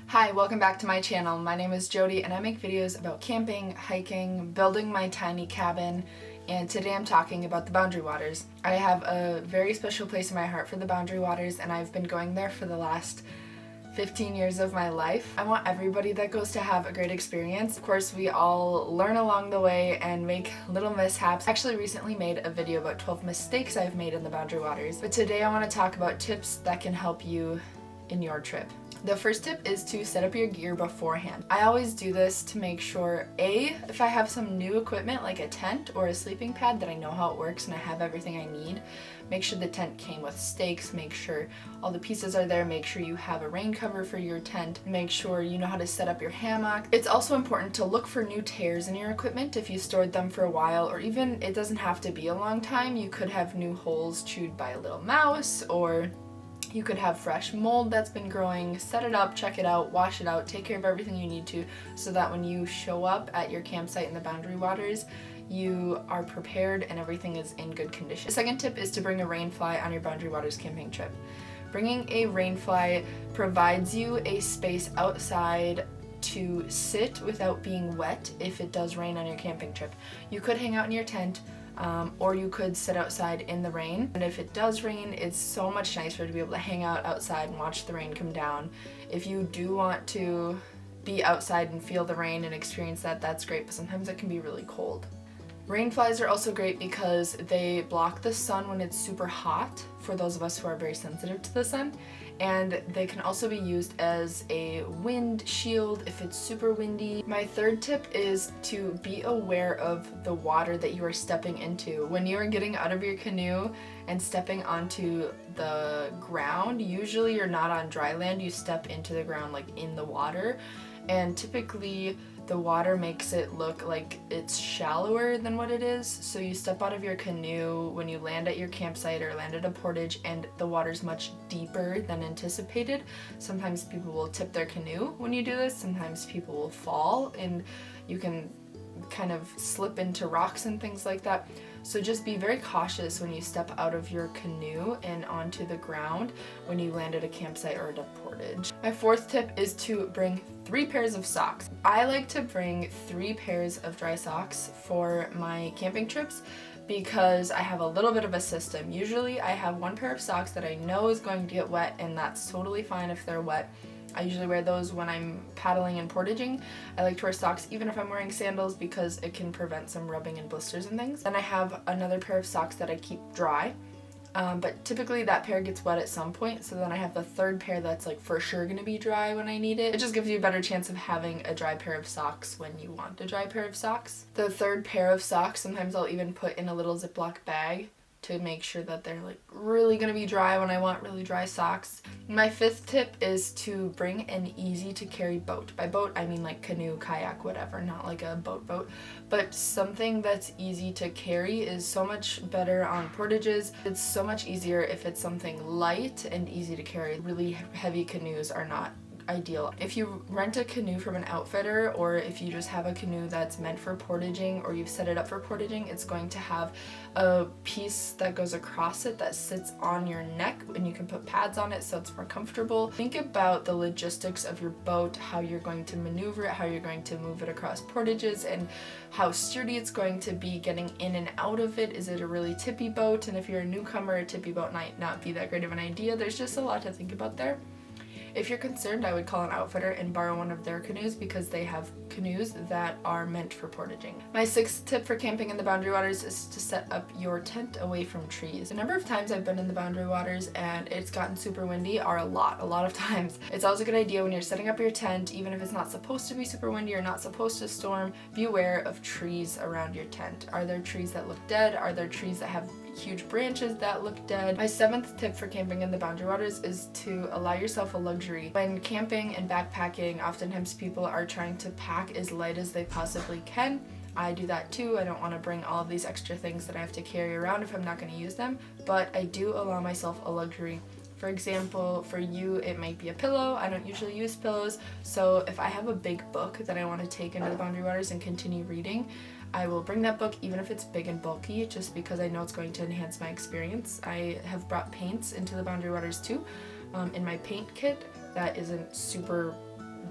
Hi, welcome back to my channel. My name is Jody and I make videos about camping, hiking, building my tiny cabin, and today I'm talking about the Boundary Waters. I have a very special place in my heart for the Boundary Waters and I've been going there for the last 15 years of my life. I want everybody that goes to have a great experience. Of course, we all learn along the way and make little mishaps. I actually recently made a video about 12 mistakes I've made in the Boundary Waters, but today I want to talk about tips that can help you in your trip. The first tip is to set up your gear beforehand. I always do this to make sure, if I have some new equipment like a tent or a sleeping pad, that I know how it works and I have everything I need. Make sure the tent came with stakes, make sure all the pieces are there, make sure you have a rain cover for your tent, make sure you know how to set up your hammock. It's also important to look for new tears in your equipment if you stored them for a while, or even it doesn't have to be a long time. You could have new holes chewed by a little mouse, or you could have fresh mold that's been growing. Set it up, check it out, wash it out, take care of everything you need to so that when you show up at your campsite in the Boundary Waters, you are prepared and everything is in good condition. The second tip is to bring a rain fly on your Boundary Waters camping trip. Bringing a rain fly provides you a space outside to sit without being wet if it does rain on your camping trip. You could hang out in your tent, or you could sit outside in the rain. And if it does rain, it's so much nicer to be able to hang out outside and watch the rain come down. If you do want to be outside and feel the rain and experience that, that's great, but sometimes it can be really cold. Rain flies are also great because they block the sun when it's super hot, for those of us who are very sensitive to the sun, and they can also be used as a wind shield if it's super windy. My third tip is to be aware of the water that you are stepping into. When you are getting out of your canoe and stepping onto the ground, usually you're not on dry land, you step into the ground like in the water, and typically the water makes it look like it's shallower than what it is. So you step out of your canoe when you land at your campsite or land at a portage and the water's much deeper than anticipated. Sometimes people will tip their canoe when you do this. Sometimes people will fall and you can kind of slip into rocks and things like that. So just be very cautious when you step out of your canoe and onto the ground when you land at a campsite or at a portage. My fourth tip is to bring 3 pairs of socks. I like to bring 3 pairs of dry socks for my camping trips because I have a little bit of a system. Usually I have 1 pair of socks that I know is going to get wet, and that's totally fine if they're wet. I usually wear those when I'm paddling and portaging. I like to wear socks even if I'm wearing sandals because it can prevent some rubbing and blisters and things. Then I have another pair of socks that I keep dry, but typically that pair gets wet at some point, so then I have the third pair that's like for sure gonna be dry when I need it. It just gives you a better chance of having a dry pair of socks when you want a dry pair of socks. The third pair of socks, sometimes I'll even put in a little Ziploc bag to make sure that they're like really gonna be dry when I want really dry socks. My fifth tip is to bring an easy to carry boat. By boat I mean like canoe, kayak, whatever, not like a boat. But something that's easy to carry is so much better on portages. It's so much easier if it's something light and easy to carry. Really heavy canoes are not ideal. If you rent a canoe from an outfitter, or if you just have a canoe that's meant for portaging or you've set it up for portaging, it's going to have a piece that goes across it that sits on your neck and you can put pads on it so it's more comfortable. Think about the logistics of your boat, how you're going to maneuver it, how you're going to move it across portages, and how sturdy it's going to be getting in and out of it. Is it a really tippy boat? And if you're a newcomer, a tippy boat might not be that great of an idea. There's just a lot to think about there. If you're concerned, I would call an outfitter and borrow one of their canoes because they have canoes that are meant for portaging. My sixth tip for camping in the Boundary Waters is to set up your tent away from trees. The number of times I've been in the Boundary Waters and it's gotten super windy are a lot of times. It's always a good idea when you're setting up your tent, even if it's not supposed to be super windy or not supposed to storm, be aware of trees around your tent. Are there trees that look dead? Are there trees that have huge branches that look dead? My seventh tip for camping in the Boundary Waters is to allow yourself a luxury. When camping and backpacking, oftentimes people are trying to pack as light as they possibly can. I do that too. I don't want to bring all of these extra things that I have to carry around if I'm not going to use them, but I do allow myself a luxury. For example, for you it might be a pillow. I don't usually use pillows, so if I have a big book that I want to take into the Boundary Waters and continue reading, I will bring that book even if it's big and bulky, just because I know it's going to enhance my experience. I have brought paints into the Boundary Waters too, in my paint kit that isn't super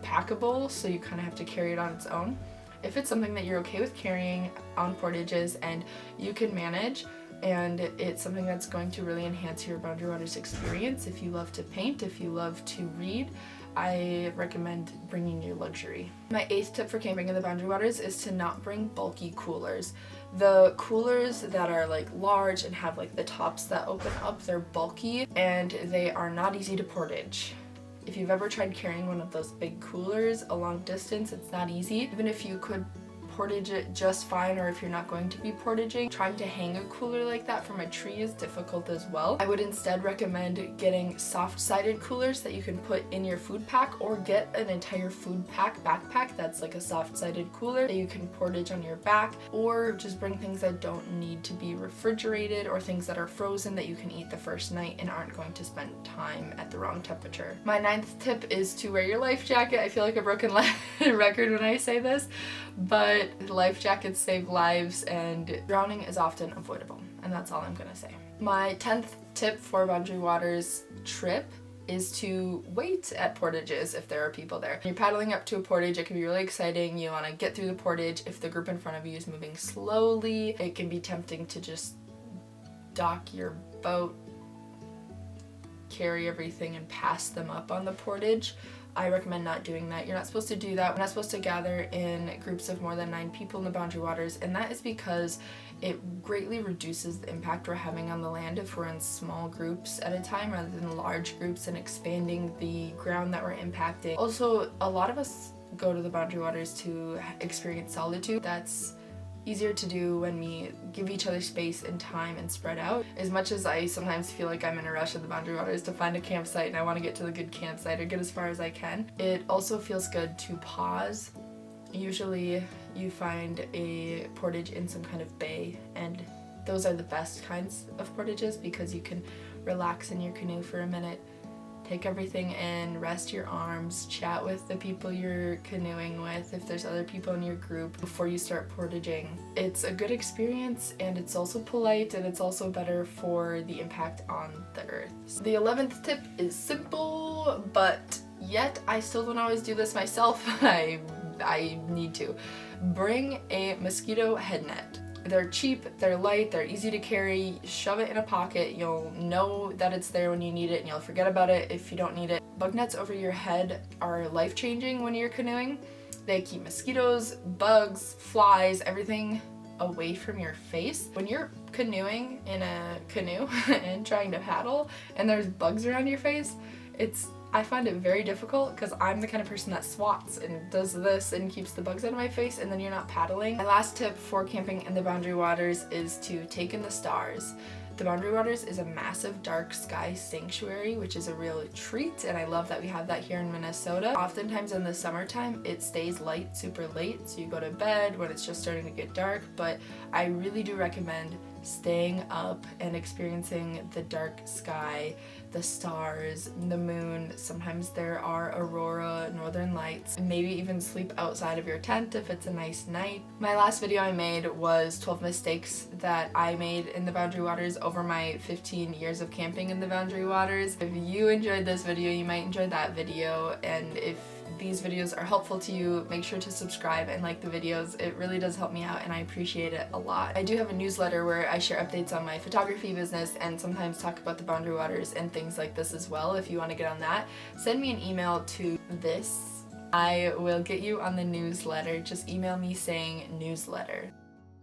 packable, so you kind of have to carry it on its own. If it's something that you're okay with carrying on Portages and you can manage, and it's something that's going to really enhance your Boundary Waters experience, if you love to paint, if you love to read, I recommend bringing your luxury. My 8th tip for camping in the Boundary Waters is to not bring bulky coolers. The coolers that are like large and have like the tops that open up, they're bulky and they are not easy to portage. If you've ever tried carrying one of those big coolers a long distance, it's not easy. Even if you could portage it just fine, or if you're not going to be portaging, trying to hang a cooler like that from a tree is difficult as well. I would instead recommend getting soft-sided coolers that you can put in your food pack, or get an entire food pack backpack that's like a soft-sided cooler that you can portage on your back, or just bring things that don't need to be refrigerated or things that are frozen that you can eat the first night and aren't going to spend time at the wrong temperature. My 9th tip is to wear your life jacket. I feel like a broken record when I say this, but life jackets save lives and drowning is often avoidable, and that's all I'm gonna say. My 10th tip for Boundary Waters trip is to wait at portages if there are people there. When you're paddling up to a portage, it can be really exciting. You want to get through the portage. If the group in front of you is moving slowly, it can be tempting to just dock your boat, carry everything, and pass them up on the portage. I recommend not doing that. You're not supposed to do that. We're not supposed to gather in groups of more than 9 people in the Boundary Waters, and that is because it greatly reduces the impact we're having on the land if we're in small groups at a time rather than large groups and expanding the ground that we're impacting. Also, a lot of us go to the Boundary Waters to experience solitude. That's easier to do when we give each other space and time and spread out. As much as I sometimes feel like I'm in a rush at the Boundary Waters to find a campsite and I want to get to the good campsite or get as far as I can, it also feels good to pause. Usually you find a portage in some kind of bay, and those are the best kinds of portages because you can relax in your canoe for a minute, take everything in, rest your arms, chat with the people you're canoeing with if there's other people in your group before you start portaging. It's a good experience, and it's also polite, and it's also better for the impact on the earth. So the 11th tip is simple, but yet I still don't always do this myself. I need to. Bring a mosquito head net. They're cheap, they're light, they're easy to carry. Shove it in a pocket. You'll know that it's there when you need it, and you'll forget about it if you don't need it. Bug nets over your head are life-changing when you're canoeing. They keep mosquitoes, bugs, flies, everything away from your face. When you're canoeing in a canoe and trying to paddle and there's bugs around your face, I find it very difficult because I'm the kind of person that swats and does this and keeps the bugs out of my face, and then you're not paddling. My last tip for camping in the Boundary Waters is to take in the stars. The Boundary Waters is a massive dark sky sanctuary, which is a real treat, and I love that we have that here in Minnesota. Oftentimes in the summertime, it stays light super late, so you go to bed when it's just starting to get dark, but I really do recommend staying up and experiencing the dark sky, the stars, the moon. Sometimes there are aurora, northern lights, and maybe even sleep outside of your tent if it's a nice night. My last video I made was 12 mistakes that I made in the Boundary Waters over my 15 years of camping in the Boundary Waters. If you enjoyed this video, you might enjoy that video, and if these videos are helpful to you, make sure to subscribe and like the videos. It really does help me out, and I appreciate it a lot. I do have a newsletter where I share updates on my photography business and sometimes talk about the Boundary Waters and things like this as well. If you want to get on that, send me an email to this. I will get you on the newsletter. Just email me saying newsletter.